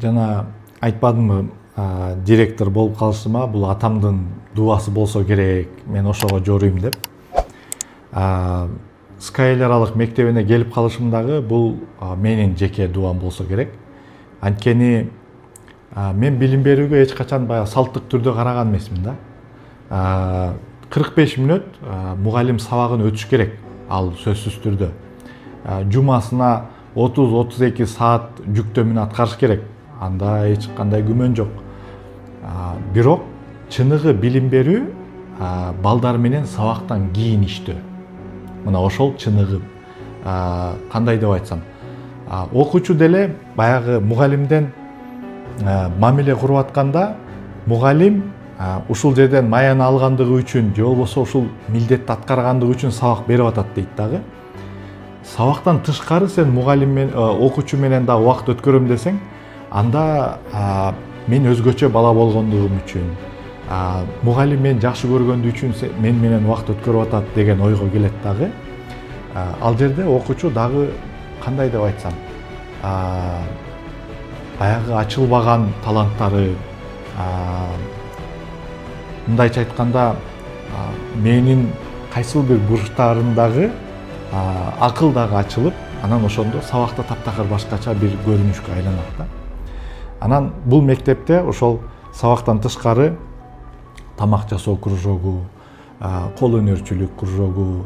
жана айтпадымбы, директор болуп калышыма бул атамдын дубасы болсо керек, мен ошого жоруйм деп. Sky аралык мектебине келип калышым дагы бул менин жеке дубам болсо керек. Анткени мен билим берүүгө эч качан баягы салттык түрдө караган эмесмин да. 45 мүнөт мугалим сабагын өтүш керек, ал сөзсүз түрдө. Жумасына 30-32 саат жүктөмүн аткарыш керек. Анда эч кандай күмөн жок. Бирок чыныгы билим берүү балдар менен сабактан кийин иштөө. Мына ошол чыныгы. Кандай деп айтсам, окуучу деле баягы мугалимден мамиле куруп атканда, мугалим ушул жерден маяны алгандыгы үчүн же болбосо ушул милдетти аткаргандыгы үчүн сабак берип атат дейт дагы. Сабактан тышкары сен мугалим менен, окуучу менен да убакыт өткөрөм десең, анда мен өзгөчө бала болгондугум үчүн, мугалим мени жакшы көргөндүгү үчүн мен менен убакыт өткөрүп атат деген ойго келет дагы. Ал жерде окуучу дагы кандай деп айтсам, баягы ачылбаган таланттары, мындайча айтканда, менин кайсыл бир бурчтарымдагы акыл дагы ачылып, анан ошондо сабакта таптакыр башкача бир көрүнүшкө айланат да. Анан бул мектепте ошол сабактан тышкары тамак жасоо кружогу, кол өнөрчүлүк кружогу,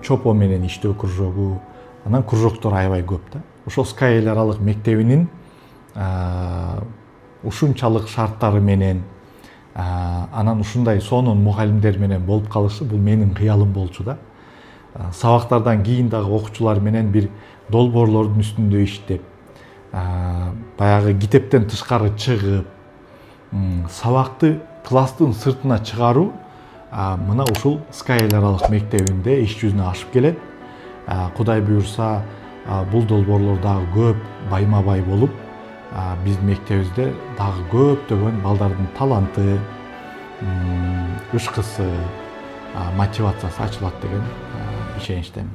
чопо менен иштөө кружогу, анан кружоктор аябай көп да. Ошол Sky аралык мектебинин ушунчалык шарттары менен, анан ушундай сонун мугалимдер менен болуп калышы бул менин кыялым болчу да. Сабактардан кийин дагы окуучулар менен бир долбоорлордун үстүндө иштеп, баягы китептен тышкары чыгып, сабакты класстын сыртына чыгаруу мына ушул Sky аралык мектебинде иш жүзүнө ашып келет. Кудай буюрса, бул долбоорлор дагы көп байма-бай болуп, биздин мектебибизде дагы көптөгөн балдардын таланты, ышкысы, мотивациясы ачылат деген ишеничтемин.